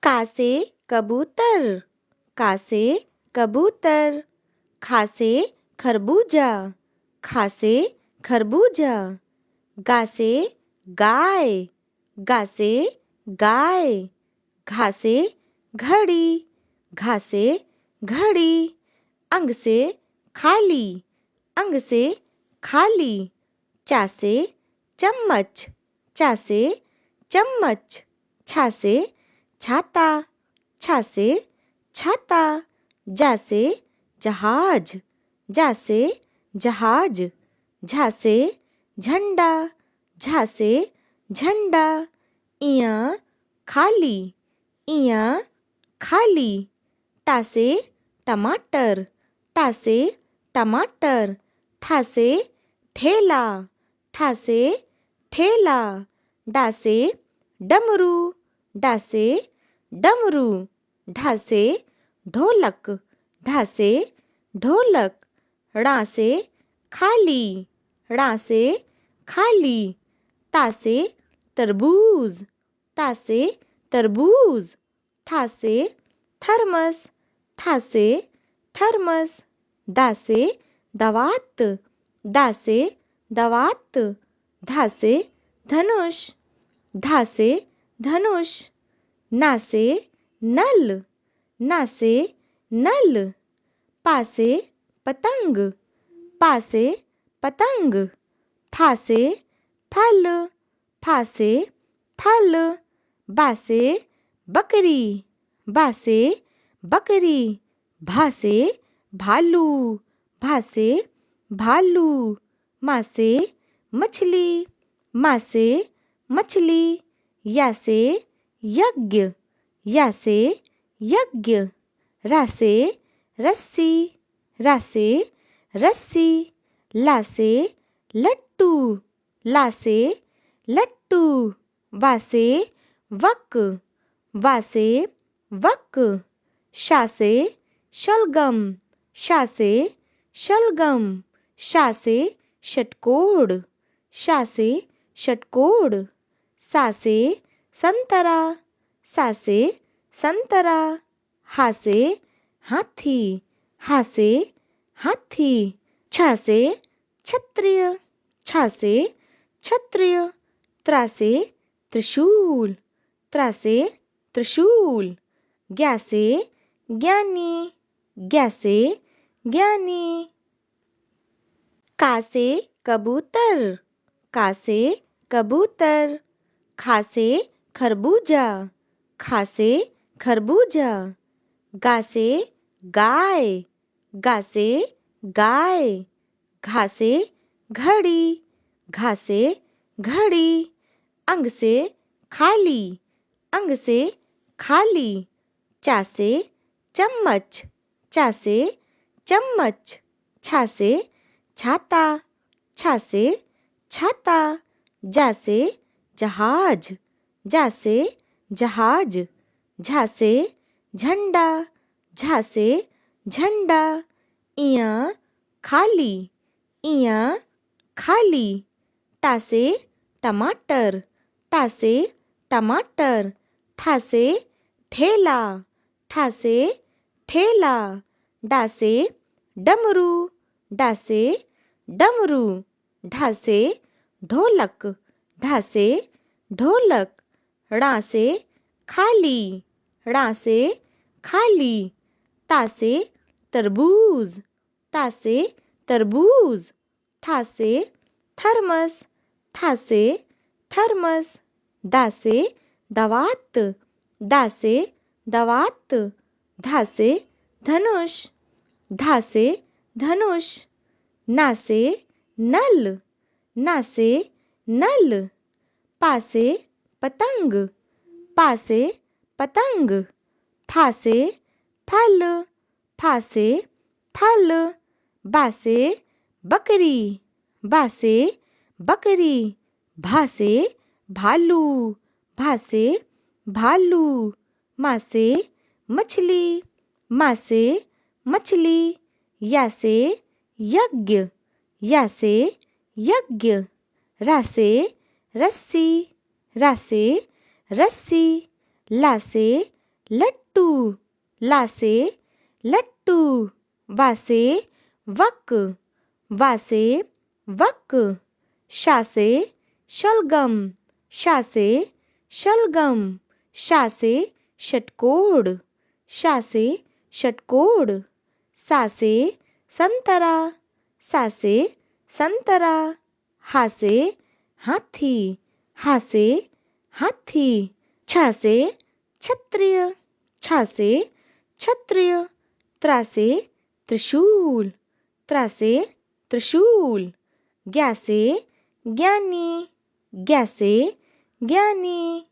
कासे कबूतर, कासे कबूतर। खासे खरबूजा, खासे खरबूजा। गासे गाय, गासे गाय। घासे घड़ी, घासे घड़ी। अंग से खाली, अंग से खाली। चासे चम्मच, चासे चम्मच। छासे छाता, छासे छाता। जासे जहाज, जासे जहाज। झासे झंडा, झासे झंडा। इयां खाली, इयां खाली। टासे टमाटर, टासे टमाटर। ठासे ठेला, ठासे ठेला। डासे डमरू, डासे डमरू। ढासे ढोलक, ढासे ढोलक। ड़ासे खाली, ड़ासे खाली। तासे तरबूज, तासे तरबूज। थासे थर्मस, थासे थर्मस। दासे दवात, दासे दवात। धासे धनुष, धासे धनुष। नासे नल, नासे नल। पासे पतंग, पासे पतंग। फासे फल, फासे फल। बासे बकरी, बासे बकरी। भासे भालू, भासे भालू। मासे मछली, मासे मछली। यासे यज्ञ, यासे यज्ञ। रासे रस्सी, रासे रस्सी। लासे लट्टू, लासे लट्टू। वासे वक, वासे वक। शासे शलगम, शासे शलगम। शासे षटकोण, शासे षटकोण। सासे संतरा, सासे संतरा। हासे हाथी, हासे हाथी। छासे क्षत्रिय, छासे क्षत्रिय। त्रासे त्रिशूल, त्रासे त्रिशूल। ज्ञासे ज्ञानी, ज्ञासे ज्ञानी। कासे कबूतर, कासे कबूतर। खासे खरबूजा, खासे खरबूजा। गासे गाय, गासे गाय। घासे घड़ी, घासे घड़ी। अंग से खाली, अंग से खाली। चासे चम्मच, चासे चम्मच। छासे छाता, छासे छाता। जासे जहाज, जासे जहाज। झासे झंडा, झासे झंडा। इयां खाली, इयां खाली। टासे टमाटर, टासे टमाटर। ठासे ठेला, ठासे ठेला। डासे डमरू, डासे डमरू। ढासे ढोलक, ढासे ढोलक। ड़ासे खाली, ड़ासे खाली। तासे तरबूज, तासे तरबूज। थासे थर्मस, थासे थर्मस। दासे दवात, दासे दवात। धासे धनुष, धासे धनुष। नासे नल, नासे नल। पासे पतंग, पासे पतंग। फासे फल, फासे फल। बासे बकरी, बासे बकरी। भासे भालू, भासे भालू। मासे मछली, मासे मछली। यासे यज्ञ, यासे यज्ञ। रासे रस्सी, रासे रस्सी। लासे लट्टू, लासे लट्टू, वासे वक, वासे वक, शासे शलगम, शासे शलगम, शासे षटकोण, शासे षटकोण, सासे संतरा, सासे संतरा, हासे हाथी, हासे हाथी, छासे क्षत्रिय, छासे क्षत्रिय, त्रासे त्रिशूल, त्रासे त्रिशूल, ज्ञासे ज्ञानी, ज्ञासे ज्ञानी।